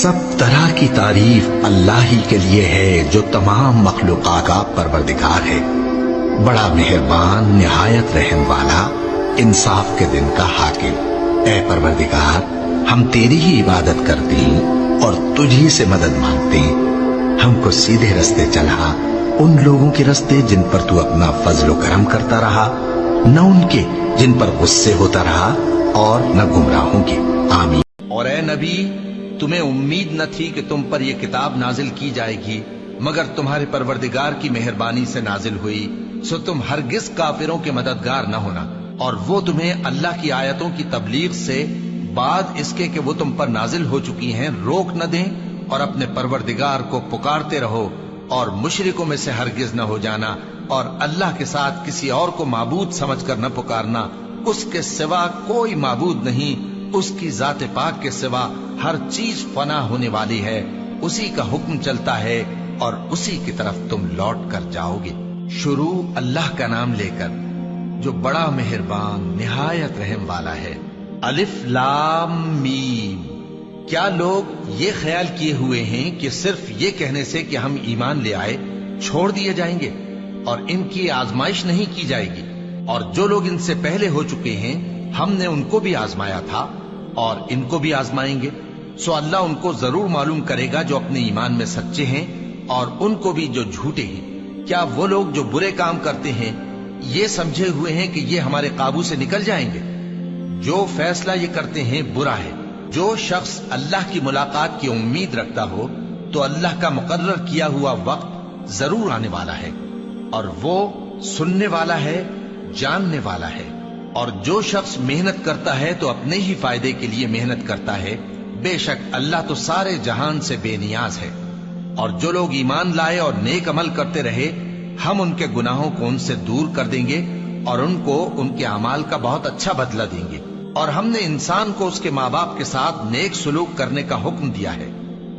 सब तरह की तारीफ अल्लाह ही के लिए है जो तमाम मखलूकात का परवरदिगार है, बड़ा मेहरबान निहायत रहम वाला, इंसाफ के दिन का हाकिम। ऐ परवरदिगार, हम तेरी ही इबादत करते हैं और तुझी से मदद मांगते हैं। हमको सीधे रास्ते चला, उन लोगों के रास्ते जिन पर तू अपना फजल व करम करता रहा, न उनके जिन पर गुस्से होता रहा, और न गुमराहों के। आमीन। और ए नबी, तुम्हें उम्मीद न थी कि तुम पर यह किताब नाजिल की जाएगी, मगर तुम्हारे परवरदिगार की मेहरबानी से नाजिल हुई, सो तुम हरगिज काफिरों के मददगार न होना। और वो तुम्हें अल्लाह की आयतों की तबलीग से बाद इसके कि वो तुम पर नाजिल हो चुकी हैं रोक न दें, और अपने परवरदिगार को पुकारते रहो और मुशरिकों में से हरगिज न हो जाना, और अल्लाह के साथ किसी और को माबूद समझकर न पुकारना। उसके सिवा कोई माबूद नहीं, उसकी जाते पाक के सिवा हर चीज फना होने वाली है, उसी का हुक्म चलता है और उसी की तरफ तुम लौट कर जाओगे। शुरू अल्लाह का नाम लेकर जो बड़ा मेहरबान निहायत रहम वाला है। अलिफ लाम मीम। क्या लोग ये ख्याल किए हुए हैं कि सिर्फ ये कहने से कि हम ईमान ले आए छोड़ दिए जाएंगे और इनकी आजमाइश नहीं की जाएगी? और जो लोग इनसे पहले हो चुके हैं हमने उनको भी आजमाया था और इनको भी आजमाएंगे। सो अल्लाह उनको जरूर मालूम करेगा जो अपने ईमान में सच्चे हैं, और उनको भी जो झूठे हैं। क्या वो लोग जो बुरे काम करते हैं ये समझे हुए हैं कि ये हमारे काबू से निकल जाएंगे? जो फैसला ये करते हैं बुरा है। जो शख्स अल्लाह की मुलाकात की उम्मीद रखता हो तो अल्लाह का मुकर्रर किया हुआ वक्त जरूर आने वाला है, और वो सुनने वाला है, जानने वाला है। और जो शख्स मेहनत करता है तो अपने ही फायदे के लिए मेहनत करता है। बेशक अल्लाह तो सारे जहान से बेनियाज है। और जो लोग ईमान लाए और नेक अमल करते रहे, हम उनके गुनाहों को उनसे दूर कर देंगे और उनको उनके अमाल का बहुत अच्छा बदला देंगे। और हमने इंसान को उसके माँ बाप के साथ नेक सुलूक करने का हुक्म दिया है।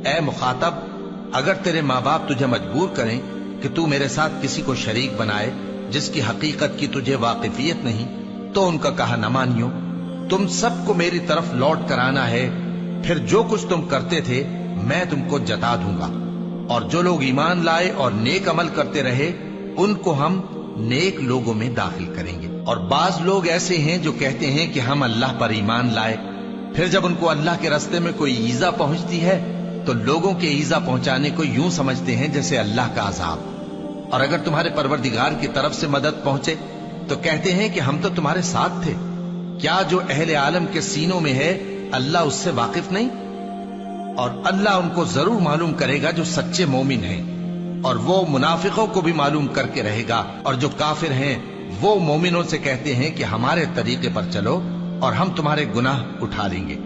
ए मुखातब, अगर तेरे माँ बाप तुझे मजबूर करें कि तू मेरे साथ किसी को शरीक बनाए जिसकी हकीकत की तुझे वाकिफियत नहीं, तो उनका कहा न मानियो। तुम सबको मेरी तरफ लौट कर आना है, फिर जो कुछ तुम करते थे मैं तुमको जता दूंगा। और जो लोग ईमान लाए और नेक अमल करते रहे उनको हम नेक लोगों में दाखिल करेंगे। और बाज लोग ऐसे हैं जो कहते हैं कि हम अल्लाह पर ईमान लाए, फिर जब उनको अल्लाह के रास्ते में कोई ईजा पहुंचती है तो लोगों के ईजा पहुंचाने को यूं समझते हैं जैसे अल्लाह का अजाब। और अगर तुम्हारे परवरदिगार की तरफ से मदद पहुंचे तो कहते हैं कि हम तो तुम्हारे साथ थे। क्या जो अहले आलम के सीनों में है अल्लाह उससे वाकिफ नहीं? और अल्लाह उनको जरूर मालूम करेगा जो सच्चे मोमिन हैं, और वो मुनाफिकों को भी मालूम करके रहेगा। और जो काफिर हैं वो मोमिनों से कहते हैं कि हमारे तरीके पर चलो और हम तुम्हारे गुनाह उठा लेंगे,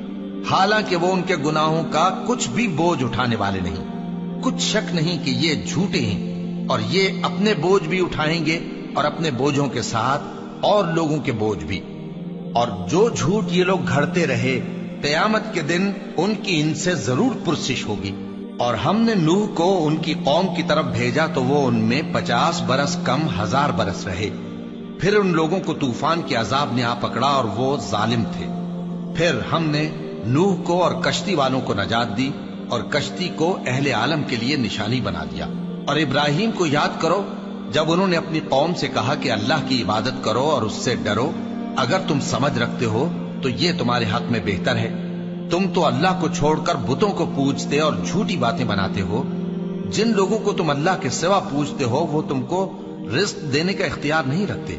हालांकि वो उनके गुनाहों का कुछ भी बोझ उठाने वाले नहीं। कुछ शक नहीं कि ये झूठे हैं और ये अपने बोझ भी उठाएंगे और अपने बोझों के साथ और लोगों के बोझ भी। और जो झूठ ये लोग घड़ते रहे, क़यामत के दिन उनकी इनसे जरूर पुरसिश होगी। और हमने नूह को उनकी कौम की तरफ भेजा तो वो उनमें 50 बरस कम 1000 बरस रहे। फिर उन लोगों को तूफान के अजाब ने आ पकड़ा और वो जालिम थे। फिर हमने नूह को और कश्ती वालों को नजात दी और कश्ती को अहले आलम के लिए निशानी बना दिया। और इब्राहिम को याद करो जब उन्होंने अपनी कौम से कहा कि अल्लाह की इबादत करो और उससे डरो। अगर तुम समझ रखते हो तो ये तुम्हारे हक में बेहतर है। तुम तो अल्लाह को छोड़कर बुतों को पूजते और झूठी बातें बनाते हो। जिन लोगों को तुम अल्लाह के सिवा पूजते हो वो तुमको रिस्क देने का इख्तियार नहीं रखते।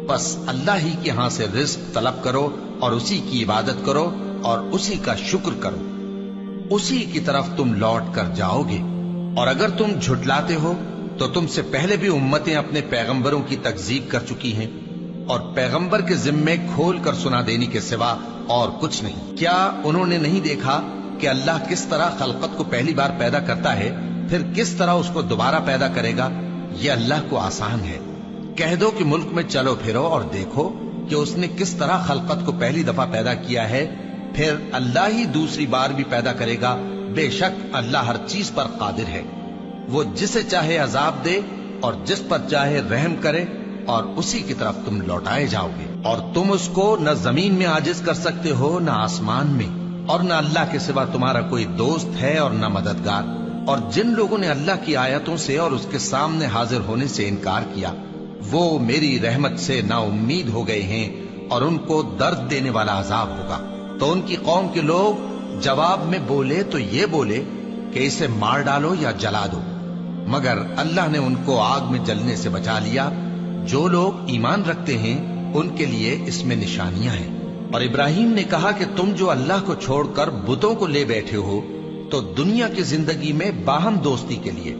बस अल्लाह ही के यहां से रिस्क तलब करो और उसी की इबादत करो और उसी का शुक्र करो, उसी की तरफ तुम लौट कर जाओगे। और अगर तुम झुटलाते हो तो तुमसे पहले भी उम्मतें अपने पैगंबरों की तकजीब कर चुकी हैं, और पैगंबर के जिम्मे खोल कर सुना देने के सिवा और कुछ नहीं। क्या उन्होंने नहीं देखा कि अल्लाह किस तरह खलकत को पहली बार पैदा करता है, फिर किस तरह उसको दोबारा पैदा करेगा? यह अल्लाह को आसान है। कह दो कि मुल्क में चलो फिरो और देखो कि उसने किस तरह खलकत को पहली दफा पैदा किया है, फिर अल्लाह ही दूसरी बार भी पैदा करेगा। बेशक अल्लाह हर चीज पर कादिर है। वो जिसे चाहे अजाब दे और जिस पर चाहे रहम करे, और उसी की तरफ तुम लौटाए जाओगे। और तुम उसको न जमीन में आजिज कर सकते हो न आसमान में, और न अल्लाह के सिवा तुम्हारा कोई दोस्त है और न मददगार। और जिन लोगों ने अल्लाह की आयतों से और उसके सामने हाजिर होने से इनकार किया, वो मेरी रहमत से ना उम्मीद हो गए हैं और उनको दर्द देने वाला अजाब होगा। तो उनकी कौम के लोग जवाब में बोले तो ये बोले कि इसे मार डालो या जला दो, मगर अल्लाह ने उनको आग में जलने से बचा लिया। जो लोग ईमान रखते हैं उनके लिए इसमें निशानियां हैं। और इब्राहिम ने कहा कि तुम जो अल्लाह को छोड़कर बुतों को ले बैठे हो तो दुनिया की जिंदगी में बाहम दोस्ती के लिए,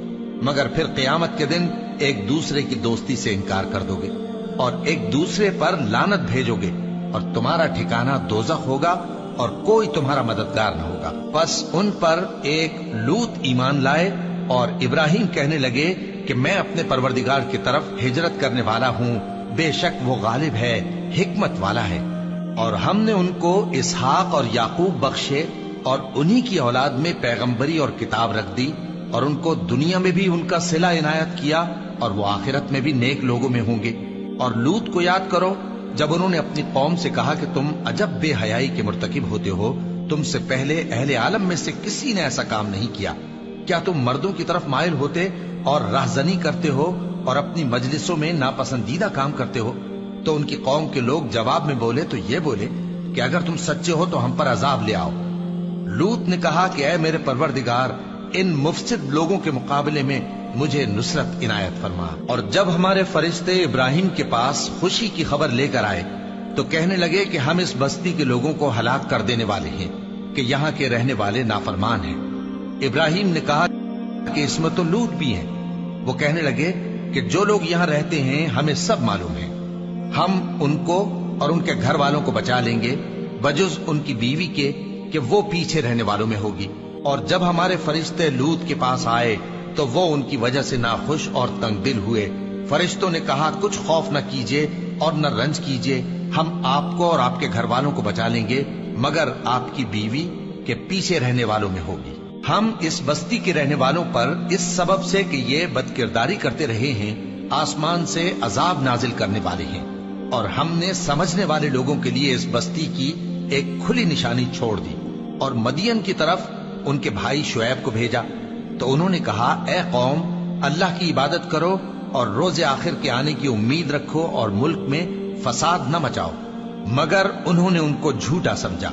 मगर फिर क़यामत के दिन एक दूसरे की दोस्ती से इनकार कर दोगे और एक दूसरे पर लानत भेजोगे और तुम्हारा ठिकाना दोज़ख होगा और कोई तुम्हारा मददगार न होगा। बस उन पर एक लूत ईमान लाए और इब्राहिम कहने लगे कि मैं अपने परवरदिगार की तरफ हिजरत करने वाला हूँ, बेशक वो गालिब है, हिकमत वाला है। और हमने उनको इसहाक और याकूब बख्शे और उन्हीं की औलाद में पैगंबरी और किताब रख दी और उनको दुनिया में भी उनका सिला इनायत किया और वो आखिरत में भी नेक लोगों में होंगे। और लूत को याद करो जब उन्होंने अपनी कौम से कहा कि तुम अजब बेहयाई के मुर्तकिब होते हो, तुमसे पहले अहले आलम में से किसी ने ऐसा काम नहीं किया। क्या तुम मर्दों की तरफ माइल होते और राहजनी करते हो और अपनी मजलिसों में नापसंदीदा काम करते हो? तो उनकी कौम के लोग जवाब में बोले तो ये बोले कि अगर तुम सच्चे हो तो हम पर अजाब ले आओ। लूत ने कहा कि ऐ मेरे परवरदिगार, इन मुफसिद लोगों के मुकाबले में मुझे नुसरत इनायत फरमा। और जब हमारे फरिश्ते इब्राहिम के पास खुशी की खबर लेकर आए तो कहने लगे कि हम इस बस्ती के लोगों को हलाक कर देने वाले हैं कि यहाँ के रहने वाले नाफरमान हैं। इब्राहिम ने कहा कि इसमें तो लूत भी हैं। वो कहने लगे कि जो लोग यहाँ रहते हैं हमें सब मालूम है, हम उनको और उनके घर वालों को बचा लेंगे बजुज उनकी बीवी के कि वो पीछे रहने वालों में होगी। और जब हमारे फरिश्ते लूत के पास आए तो वो उनकी वजह से नाखुश और तंग दिल हुए। फरिश्तों ने कहा कुछ खौफ न कीजिए और न रंज कीजिए, हम आपको और आपके घर वालों को बचा लेंगे, मगर आपकी बीवी के पीछे रहने वालों में होगी। हम इस बस्ती के रहने वालों पर इस सबब से कि ये बदकिरदारी करते रहे हैं आसमान से अजाब नाजिल करने वाले हैं। और हमने समझने वाले लोगों के लिए इस बस्ती की एक खुली निशानी छोड़ दी। और मदियन की तरफ उनके भाई शुएब को भेजा तो उन्होंने कहा, ए कौम, अल्लाह की इबादत करो और रोजे आखिर के आने की उम्मीद रखो और मुल्क में फसाद न मचाओ। मगर उन्होंने उनको झूठा समझा,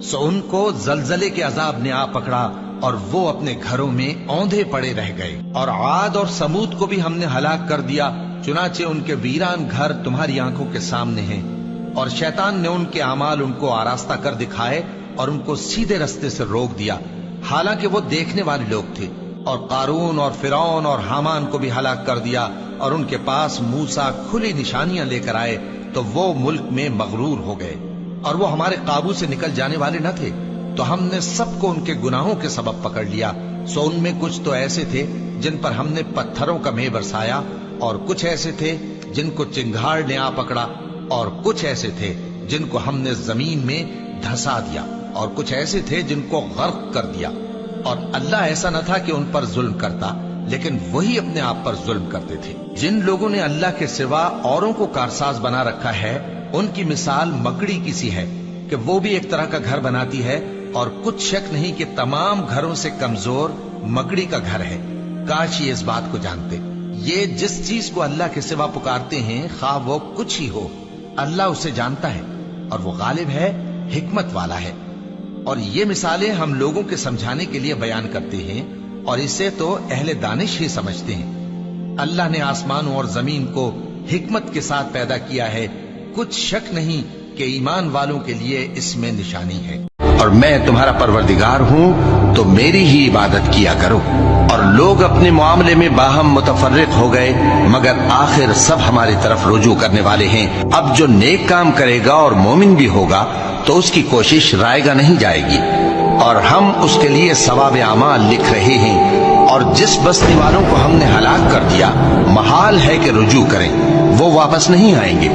सो उनको जलजले के अजाब ने आ पकड़ा और वो अपने घरों में औंधे पड़े रह गए। और आद और समूद को भी हमने हलाक कर दिया, चुनाचे उनके वीरान घर तुम्हारी आंखों के सामने हैं। और शैतान ने उनके अमाल उनको आरास्ता कर दिखाए और उनको सीधे रास्ते से रोक दिया, हालांकि वो देखने वाले लोग थे। और कारून और फिरौन और हामान को भी हलाक कर दिया और उनके पास मूसा खुली निशानियां लेकर आए तो वो मुल्क में मगरूर हो गए और वो हमारे काबू से निकल जाने वाले न थे। तो हमने सबको उनके गुनाहों के सबब पकड़ लिया। सो उनमें कुछ तो ऐसे थे जिन पर हमने पत्थरों का मेह बरसाया और कुछ ऐसे थे जिनको चिंगार ने आ पकड़ा और कुछ ऐसे थे जिनको हमने जमीन में धंसा दिया और कुछ ऐसे थे जिनको गर्क कर दिया। और अल्लाह ऐसा न था कि उन पर जुल्म करता, लेकिन वही अपने आप पर जुल्म करते थे। जिन लोगों ने अल्लाह के सिवा औरों को कारसाज बना रखा है, उनकी मिसाल मकड़ी की सी है कि वो भी एक तरह का घर बनाती है और कुछ शक नहीं कि तमाम घरों से कमजोर मकड़ी का घर है। काश ये इस बात को जानते। ये जिस चीज को अल्लाह के सिवा पुकारते हैं, खा वो कुछ ही हो, अल्लाह उसे जानता है और वो गालिब है, हिकमत वाला है। और ये मिसालें हम लोगों के समझाने के लिए बयान करते हैं और इसे तो अहले दानिश ही समझते हैं। अल्लाह ने आसमानों और जमीन को हिकमत के साथ पैदा किया है, कुछ शक नहीं कि ईमान वालों के लिए इसमें निशानी है। और मैं तुम्हारा परवरदिगार हूँ तो मेरी ही इबादत किया करो। और लोग अपने मामले में बाहम मुतफर्रिक हो गए, मगर आखिर सब हमारी तरफ रुजू करने वाले हैं। अब जो नेक काम करेगा और मोमिन भी होगा तो उसकी कोशिश रायगा नहीं जाएगी और हम उसके लिए सवाब अमाल लिख रहे हैं। और जिस बस्ती वालों को हमने हलाक कर दिया, महाल है कि रुजू करें, वो वापस नहीं आएंगे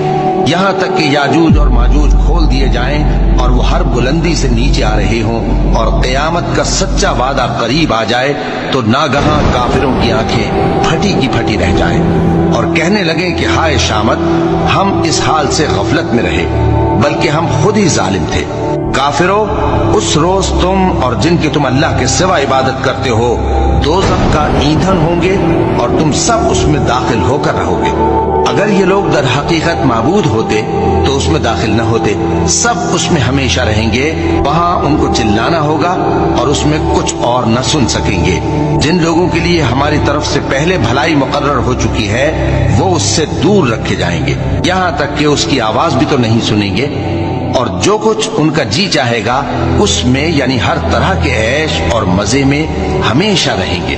यहाँ तक कि याजूज और माजूज खोल दिए जाएं और वो हर बुलंदी से नीचे आ रहे हों और क़यामत का सच्चा वादा करीब आ जाए तो नागहां काफिरों की आंखें फटी की फटी रह जाएं और कहने लगे कि हाय शामत, हम इस हाल से गफलत में रहे, बल्कि हम खुद ही जालिम थे। काफिरो, उस रोज तुम और जिनकी तुम अल्लाह के सिवा इबादत करते हो दोज़ख का ईंधन होंगे और तुम सब उसमें दाखिल होकर रहोगे। अगर ये लोग दर हकीकत माबूद होते तो उसमें दाखिल न होते, सब उसमें हमेशा रहेंगे। वहां उनको चिल्लाना होगा और उसमें कुछ और न सुन सकेंगे। जिन लोगों के लिए हमारी तरफ से पहले भलाई मुकर्रर हो चुकी है वो उससे दूर रखे जाएंगे, यहाँ तक कि उसकी आवाज भी तो नहीं सुनेंगे। और जो कुछ उनका जी चाहेगा उसमें यानी हर तरह के ऐश और मजे में हमेशा रहेंगे।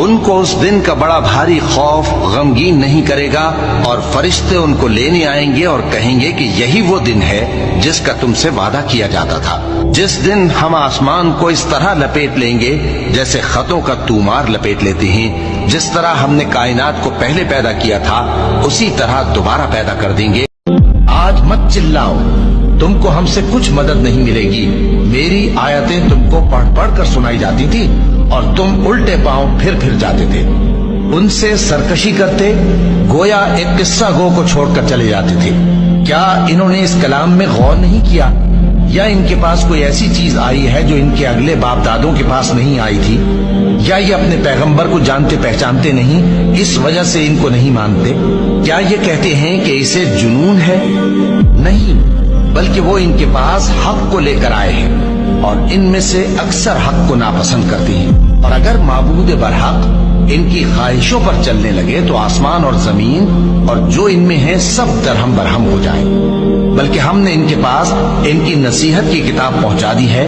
उनको उस दिन का बड़ा भारी खौफ गमगीन नहीं करेगा और फरिश्ते उनको लेने आएंगे और कहेंगे कि यही वो दिन है जिसका तुमसे वादा किया जाता था, जिस दिन हम आसमान को इस तरह लपेट लेंगे जैसे खतों का तूमार लपेट लेते हैं। जिस तरह हमने कायनात को पहले पैदा किया था उसी तरह दोबारा पैदा कर देंगे। आज मत चिल्लाओ, तुमको हमसे कुछ मदद नहीं मिलेगी। मेरी आयतें तुमको पढ़ पढ़ कर सुनाई जाती थी और तुम उल्टे पांव फिर जाते थे। उनसे सरकशी करते गोया एक किस्सा गो को छोड़कर चले जाते थे। क्या इन्होंने इस कलाम में गौर नहीं किया, या इनके पास कोई ऐसी चीज आई है जो इनके अगले बाप दादों के पास नहीं आई थी, या ये अपने पैगंबर को जानते पहचानते नहीं इस वजह से इनको नहीं मानते? क्या ये कहते हैं कि इसे जुनून है? नहीं, बल्कि वो इनके पास हक को लेकर आए हैं और इनमें से अक्सर हक को नापसंद करते हैं। और अगर माबूद बरहक इनकी ख्वाहिशों पर चलने लगे तो आसमान और जमीन और जो इनमें है सब दरहम बरहम हो जाए। बल्कि हमने इनके पास इनकी नसीहत की किताब पहुंचा दी है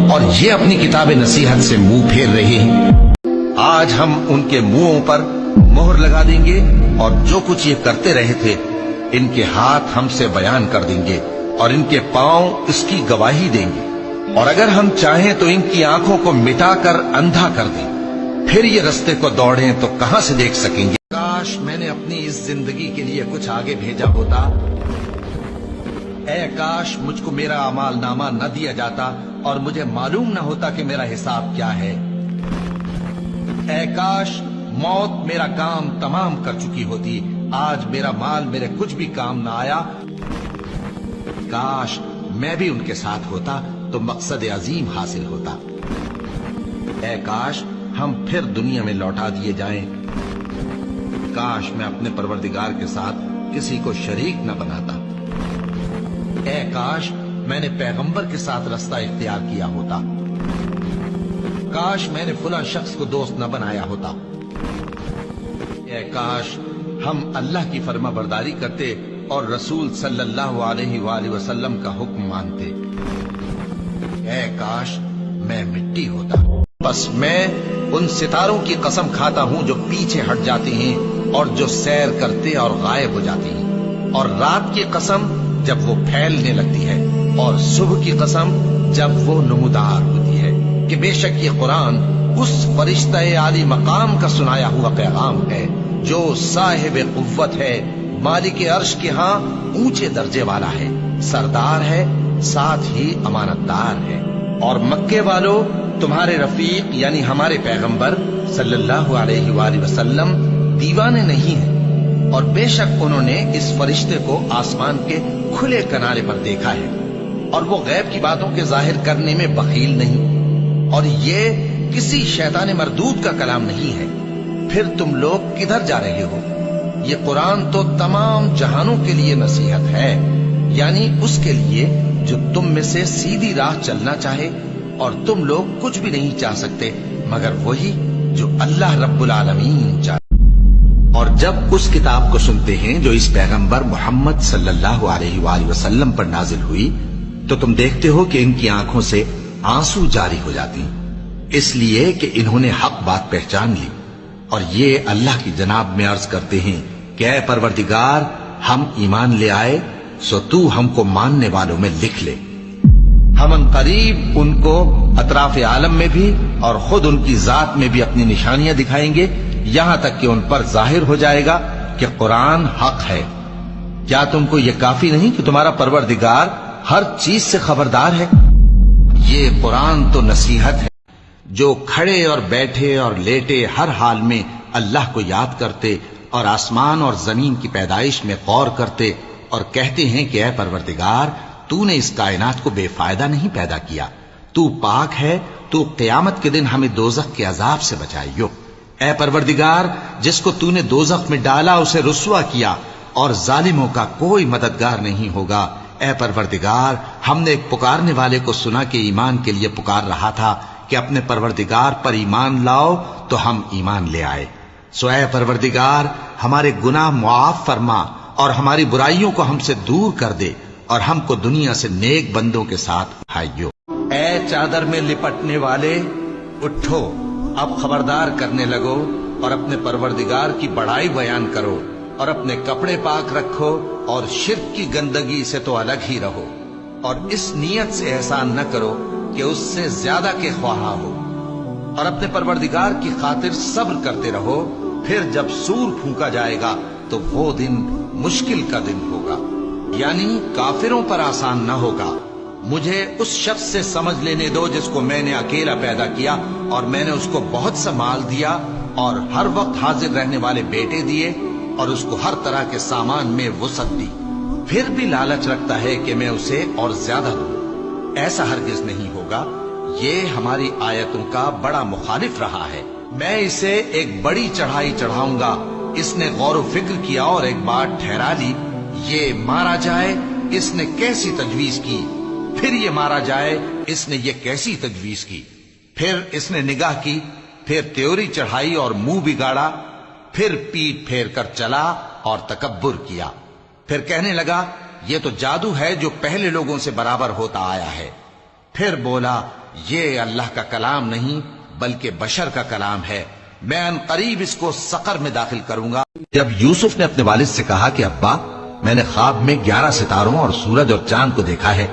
और ये अपनी किताब नसीहत से मुंह फेर रहे हैं। आज हम उनके मुंहों पर मोहर लगा देंगे और जो कुछ ये करते रहे थे इनके हाथ हमसे बयान कर देंगे और इनके पांव इसकी गवाही देंगे। और अगर हम चाहें तो इनकी आंखों को मिटाकर अंधा कर दें, फिर ये रास्ते को दौड़ें तो कहां से देख सकेंगे। काश मैंने अपनी इस जिंदगी के लिए कुछ आगे भेजा होता। ऐ काश मुझको मेरा अमाल नामा न दिया जाता और मुझे मालूम न होता कि मेरा हिसाब क्या है। ऐ काश मौत मेरा काम तमाम कर चुकी होती, आज मेरा माल मेरे कुछ भी काम न आया। काश मैं भी उनके साथ होता तो मकसद अजीम हासिल होता। ऐ काश हम फिर दुनिया में लौटा दिए जाएं। काश मैं अपने परवरदिगार के साथ किसी को शरीक न बनाता। ऐ काश मैंने पैगंबर के साथ रास्ता इख्तियार किया होता। काश मैंने फुला शख्स को दोस्त न बनाया होता। ऐ काश हम अल्लाह की फर्माबरदारी करते और रसूल सल्लल्लाहु अलैहि वसल्लम का हुक्म मानते। ऐ काश मैं मिट्टी होता। बस मैं उन सितारों की कसम खाता हूं जो पीछे हट जाते हैं और जो सैर करते और गायब हो जाते हैं, और रात की कसम जब वो फैलने लगती है, और सुबह की कसम जब वो नमूदार होती है कि बेशक ये कुरान उस फरिश्ते आली मकाम का सुनाया हुआ पैगाम है जो साहिब कुव्वत है, मालिक अर्श के यहाँ ऊंचे दर्जे वाला है, सरदार है, साथ ही अमानतदार है। और मक्के वालों, तुम्हारे रफीक यानी हमारे पैगंबर सल्लल्लाहु अलैहि वसल्लम दीवाने नहीं हैं, और बेशक उन्होंने इस फरिश्ते को आसमान के खुले किनारे पर देखा है और वो गैब की बातों के जाहिर करने में बखील नहीं, और ये किसी शैतान मरदूद का कलाम नहीं है। फिर तुम लोग किधर जा रहे हो? ये कुरान तो तमाम जहानों के लिए नसीहत है, यानी उसके लिए जो तुम में से सीधी राह चलना चाहे, और तुम लोग कुछ भी नहीं चाह सकते मगर वही जो अल्लाह रब्बुल आलमीन चाहे। और जब उस किताब को सुनते हैं जो इस पैगंबर मोहम्मद सल्लल्लाहु अलैहि वसल्लम पर नाजिल हुई, तो तुम देखते हो कि इनकी आंखों से आंसू जारी हो जाती हैं, इसलिए कि इन्होंने हक बात पहचान ली। और ये अल्लाह की जनाब में अर्ज करते हैं कि ऐ परवरदिगार, हम ईमान ले आए सो तू हमको मानने वालों में लिख ले। हम करीब उनको अतराफ आलम में भी और खुद उनकी जात में भी अपनी निशानियां दिखाएंगे, यहां तक कि उन पर जाहिर हो जाएगा कि कुरान हक है। क्या तुमको ये काफी नहीं कि तुम्हारा परवरदिगार हर चीज से खबरदार है? ये कुरान तो नसीहत है। जो खड़े और बैठे और लेटे हर हाल में अल्लाह को याद करते और आसमान और जमीन की पैदाइश में गौर करते और कहते हैं कि ऐ परवरदिगार, تو نے اس کائنات کو بے فائدہ نہیں پیدا کیا، تو پاک ہے، تو قیامت کے دن ہمیں دوزخ کے عذاب سے بچائیو۔ اے پروردگار، جس کو تو نے دوزخ میں ڈالا اسے رسوا کیا، اور ظالموں کا کوئی مددگار نہیں ہوگا۔ اے پروردگار، ہم نے ایک پکارنے والے کو سنا کہ ایمان کے لیے پکار رہا تھا کہ اپنے پروردگار پر ایمان لاؤ، تو ہم ایمان لے آئے۔ سو اے پروردگار، ہمارے گناہ معاف فرما اور ہماری برائیوں کو ہم سے دور کر دے، اور ہم کو دنیا سے نیک بندوں کے ساتھ اٹھائیو۔ اے چادر میں لپٹنے والے، اٹھو، اب خبردار کرنے لگو اور اپنے پروردگار کی بڑائی بیان کرو، اور اپنے کپڑے پاک رکھو، اور شرک کی گندگی سے تو الگ ہی رہو، اور اس نیت سے احسان نہ کرو کہ اس سے زیادہ کے خواہاں ہو، اور اپنے پروردگار کی خاطر صبر کرتے رہو۔ پھر جب سور پھونکا جائے گا تو وہ دن مشکل کا دن ہوگا، یعنی کافروں پر آسان نہ ہوگا۔ مجھے اس شخص سے سمجھ لینے دو جس کو میں نے اکیلا پیدا کیا، اور میں نے اس کو بہت سا مال دیا، اور ہر وقت حاضر رہنے والے بیٹے دیے، اور اس کو ہر طرح کے سامان میں وسعت دی، پھر بھی لالچ رکھتا ہے کہ میں اسے اور زیادہ دوں۔ ایسا ہرگز نہیں ہوگا، یہ ہماری آیتوں کا بڑا مخالف رہا ہے۔ میں اسے ایک بڑی چڑھائی چڑھاؤں گا۔ اس نے غور و فکر کیا اور ایک بات ٹھہرا لی، یہ مارا جائے، اس نے کیسی تجویز کی، پھر یہ مارا جائے، اس نے یہ کیسی تجویز کی، پھر اس نے نگاہ کی، پھر تیوری چڑھائی اور منہ بگاڑا، پھر پیٹ پھیر کر چلا اور تکبر کیا، پھر کہنے لگا یہ تو جادو ہے جو پہلے لوگوں سے برابر ہوتا آیا ہے، پھر بولا یہ اللہ کا کلام نہیں بلکہ بشر کا کلام ہے، میں ان قریب اس کو سقر میں داخل کروں گا۔ جب یوسف نے اپنے والد سے کہا کہ ابا، میں نے خواب میں 11 ستاروں اور سورج اور چاند کو دیکھا ہے،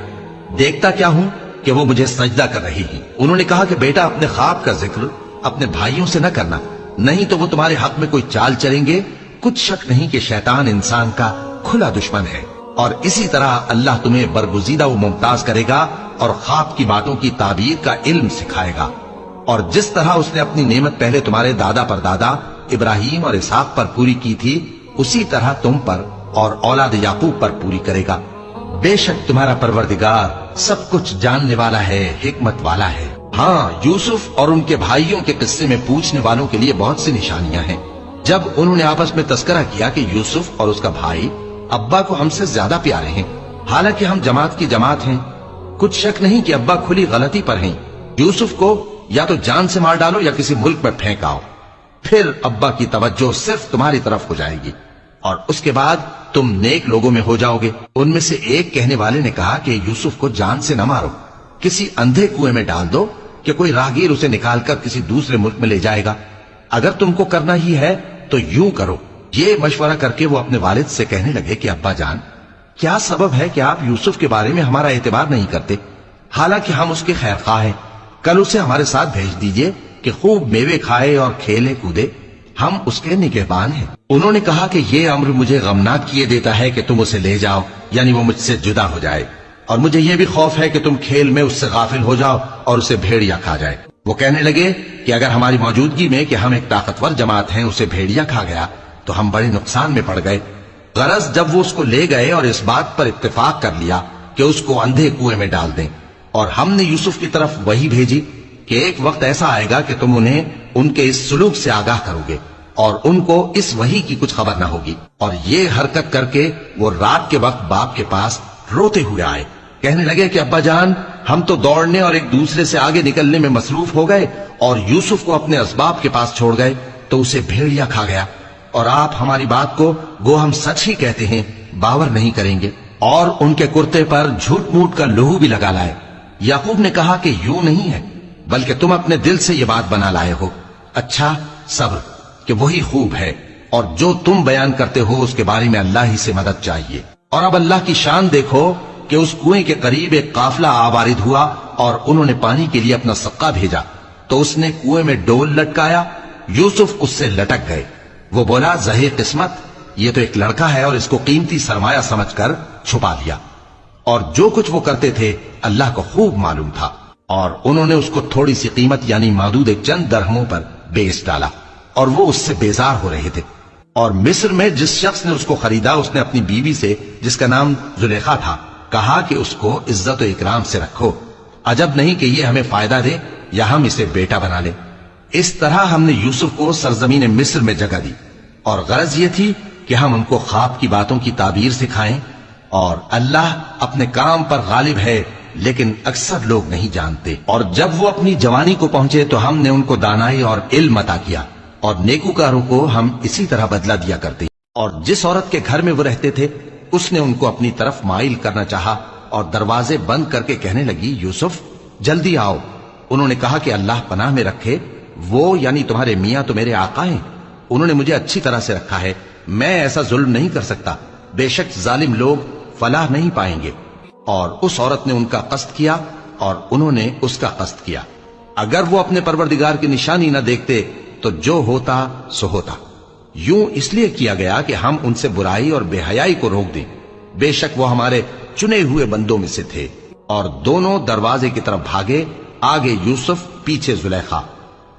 دیکھتا کیا ہوں کہ وہ مجھے سجدہ کر رہی ہیں۔ انہوں نے کہا کہ بیٹا، اپنے خواب کا ذکر اپنے بھائیوں سے نہ کرنا، نہیں تو وہ تمہارے حق میں کوئی چال چلیں گے۔ کچھ شک نہیں کہ شیطان انسان کا کھلا دشمن ہے، اور اسی طرح اللہ تمہیں برگزیدہ و ممتاز کرے گا اور خواب کی باتوں کی تعبیر کا علم سکھائے گا، اور جس طرح اس نے اپنی نعمت پہلے تمہارے دادا پر دادا ابراہیم اور اسحاق پر پوری کی تھی، اسی طرح تم پر اور اولاد یعقوب پر پوری کرے گا۔ بے شک تمہارا پروردگار سب کچھ جاننے والا ہے، حکمت والا ہے۔ ہاں، یوسف اور ان کے بھائیوں کے قصے میں پوچھنے والوں کے لیے بہت سی نشانیاں ہیں۔ جب انہوں نے آپس میں تذکرہ کیا کہ یوسف اور اس کا بھائی ابا کو ہم سے زیادہ پیارے ہیں، حالانکہ ہم جماعت کی جماعت ہیں، کچھ شک نہیں کہ ابا کھلی غلطی پر ہیں۔ یوسف کو یا تو جان سے مار ڈالو یا کسی ملک میں پھینک آؤ، پھر ابا کی توجہ صرف تمہاری طرف ہو جائے گی، اور اس کے بعد تم نیک لوگوں میں ہو جاؤ گے۔ ان میں سے ایک کہنے والے نے کہا کہ یوسف کو جان سے نہ مارو، کسی اندھے کنویں میں ڈال دو کہ کوئی راہگیر اسے نکال کر کسی دوسرے ملک میں لے جائے گا۔ اگر تم کو کرنا ہی ہے تو یوں کرو۔ یہ مشورہ کر کے وہ اپنے والد سے کہنے لگے کہ ابا جان، کیا سبب ہے کہ آپ یوسف کے بارے میں ہمارا اعتبار نہیں کرتے، حالانکہ ہم اس کے خیر خواہ ہیں؟ کل اسے ہمارے ساتھ بھیج دیجئے کہ خوب میوے کھائے اور کھیلے کودے، ہم اس کے نگہبان ہیں۔ انہوں نے کہا کہ یہ امر مجھے غمناک کیے دیتا ہے کہ تم اسے لے جاؤ، یعنی وہ مجھ سے جدا ہو جائے، اور مجھے یہ بھی خوف ہے کہ تم کھیل میں اس سے غافل ہو جاؤ اور اسے بھیڑیا کھا جائے۔ وہ کہنے لگے کہ اگر ہماری موجودگی میں کہ ہم ایک طاقتور جماعت ہیں اسے بھیڑیا کھا گیا تو ہم بڑے نقصان میں پڑ گئے۔ غرض جب وہ اس کو لے گئے اور اس بات پر اتفاق کر لیا کہ اس کو اندھے کنویں میں ڈال دیں، اور ہم نے یوسف کی طرف وہی بھیجی کہ ایک وقت ایسا آئے گا کہ تم انہیں ان کے اس سلوک سے آگاہ کرو گے اور ان کو اس وحی کی کچھ خبر نہ ہوگی۔ اور یہ حرکت کر کے وہ رات کے وقت باپ کے پاس روتے ہوئے آئے، کہنے لگے کہ ابا جان، ہم تو دوڑنے اور ایک دوسرے سے آگے نکلنے میں مصروف ہو گئے اور یوسف کو اپنے اسباب کے پاس چھوڑ گئے تو اسے بھیڑیا کھا گیا، اور آپ ہماری بات کو گو ہم سچ ہی کہتے ہیں باور نہیں کریں گے، اور ان کے کرتے پر جھوٹ موٹ کا لہو بھی لگا لائے۔ یعقوب نے کہا کہ یوں نہیں ہے، بلکہ تم اپنے دل سے یہ بات بنا لائے ہو۔ اچھا، صبر، کہ وہی خوب ہے، اور جو تم بیان کرتے ہو اس کے بارے میں اللہ ہی سے مدد چاہیے۔ اور اب اللہ کی شان دیکھو کہ اس کنویں کے قریب ایک قافلہ آوارد ہوا اور انہوں نے پانی کے لیے اپنا سقا بھیجا، تو اس نے کنویں میں ڈول لٹکایا، یوسف اس سے لٹک گئے۔ وہ بولا زہے قسمت، یہ تو ایک لڑکا ہے، اور اس کو قیمتی سرمایہ سمجھ کر چھپا لیا۔ اور جو کچھ وہ کرتے تھے اللہ کو خوب معلوم تھا، اور انہوں نے اس کو تھوڑی سی قیمت یعنی معدود چند درہموں پر بیچ ڈالا، اور وہ اس سے بیزار ہو رہے تھے۔ اور مصر میں جس شخص نے اس کو خریدا، اس نے اپنی بیوی سے جس کا نام زلیخا تھا کہا کہ اس کو عزت و اکرام سے رکھو، عجب نہیں کہ یہ ہمیں فائدہ دے یا ہم اسے بیٹا بنا لے۔ اس طرح ہم نے یوسف کو سرزمین مصر میں جگہ دی، اور غرض یہ تھی کہ ہم ان کو خواب کی باتوں کی تعبیر سکھائیں، اور اللہ اپنے کام پر غالب ہے لیکن اکثر لوگ نہیں جانتے۔ اور جب وہ اپنی جوانی کو پہنچے تو ہم نے ان کو دانائی اور علم عطا کیا، اور نیکوکاروں کو ہم اسی طرح بدلہ دیا کرتے۔ اور جس عورت کے گھر میں وہ رہتے تھے اس نے ان کو اپنی طرف مائل کرنا چاہا اور دروازے بند کر کے کہنے لگی، یوسف جلدی آؤ۔ انہوں نے کہا کہ اللہ پناہ میں رکھے، وہ یعنی تمہارے میاں تو میرے آقا ہیں، انہوں نے مجھے اچھی طرح سے رکھا ہے، میں ایسا ظلم نہیں کر سکتا، بے شک ظالم لوگ فلاح نہیں پائیں گے۔ اور اس عورت نے ان کا قصد کیا اور انہوں نے اس کا قصد کیا۔ اگر وہ اپنے پروردگار کی نشانی نہ دیکھتے تو جو ہوتا سو ہوتا۔ یوں اس لیے کیا گیا کہ ہم ان سے برائی اور بے حیائی کو روک دیں، بے شک وہ ہمارے چنے ہوئے بندوں میں سے تھے۔ اور دونوں دروازے کی طرف بھاگے، آگے یوسف پیچھے زلیخا،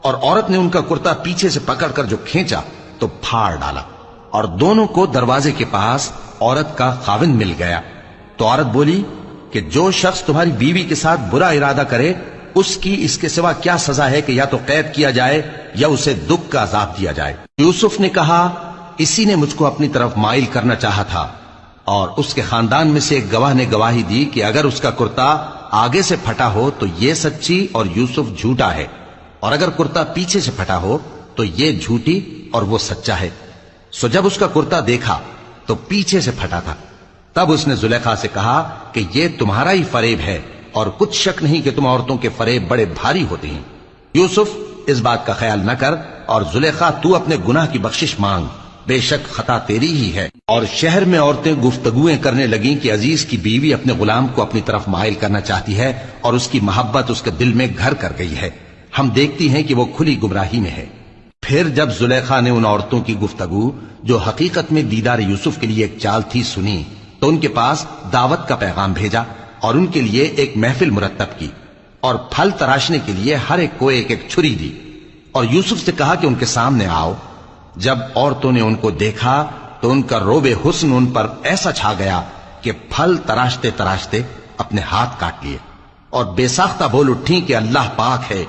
اور عورت نے ان کا کرتا پیچھے سے پکڑ کر جو کھینچا تو پھاڑ ڈالا، اور دونوں کو دروازے کے پاس عورت کا خاوند مل گیا۔ تو عورت بولی کہ جو شخص تمہاری بیوی کے ساتھ برا ارادہ کرے اس کی اس کے سوا کیا سزا ہے کہ یا تو قید کیا جائے یا اسے دکھ کا عذاب دیا جائے۔ یوسف نے کہا، اسی نے مجھ کو اپنی طرف مائل کرنا چاہا تھا۔ اور اس کے خاندان میں سے ایک گواہ نے گواہی دی کہ اگر اس کا کرتا آگے سے پھٹا ہو تو یہ سچی اور یوسف جھوٹا ہے، اور اگر کرتا پیچھے سے پھٹا ہو تو یہ جھوٹی اور وہ سچا ہے۔ سو جب اس کا کرتا دیکھا تو پیچھے سے پھٹا تھا، تب اس نے زلیخا سے کہا کہ یہ تمہارا ہی فریب ہے، اور کچھ شک نہیں کہ تم عورتوں کے فریب بڑے بھاری ہوتے ہیں۔ یوسف اس بات کا خیال نہ کر، اور زلیخا تو اپنے گناہ کی بخشش مانگ، بے شک خطا تیری ہی ہے۔ اور شہر میں عورتیں گفتگویں کرنے لگیں کہ عزیز کی بیوی اپنے غلام کو اپنی طرف مائل کرنا چاہتی ہے اور اس کی محبت اس کے دل میں گھر کر گئی ہے، ہم دیکھتی ہیں کہ وہ کھلی گمراہی میں ہے۔ پھر جب زلیخا نے ان عورتوں کی گفتگو جو حقیقت میں دیدار یوسف کے لیے ایک چال تھی سنی تو ان کے پاس دعوت کا پیغام بھیجا اور ان کے لیے ایک محفل مرتب کی، اور پھل تراشنے کے لیے ہر ایک کو ایک ایک چھری دی، اور یوسف سے کہا کہ ان کے سامنے آؤ۔ جب عورتوں نے ان کو دیکھا تو ان کا روب حسن ان پر ایسا چھا گیا کہ پھل تراشتے تراشتے اپنے ہاتھ کاٹ لیے، اور بے ساختہ بول اٹھیں کہ اللہ پاک ہے،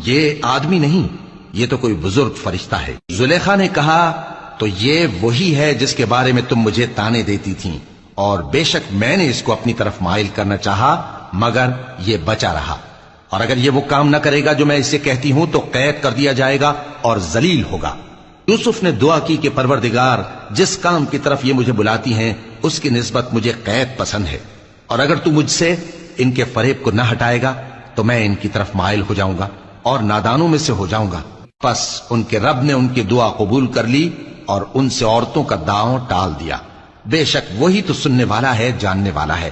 یہ آدمی نہیں، یہ تو کوئی بزرگ فرشتہ ہے۔ زلیخا نے کہا، تو یہ وہی ہے جس کے بارے میں تم مجھے تانے دیتی تھیں، اور بے شک میں نے اس کو اپنی طرف مائل کرنا چاہا مگر یہ بچا رہا، اور اگر یہ وہ کام نہ کرے گا جو میں اسے کہتی ہوں تو قید کر دیا جائے گا اور ذلیل ہوگا۔ یوسف نے دعا کی کہ پروردگار جس کام کی طرف یہ مجھے بلاتی ہیں اس کی نسبت مجھے قید پسند ہے، اور اگر تو مجھ سے ان کے فریب کو نہ ہٹائے گا تو میں ان کی طرف مائل ہو جاؤں گا اور نادانوں میں سے ہو جاؤں گا۔ پس ان کے رب نے ان کی دعا قبول کر لی اور ان سے عورتوں کا داؤں ٹال دیا، بے شک وہی تو سننے والا ہے، جاننے والا ہے۔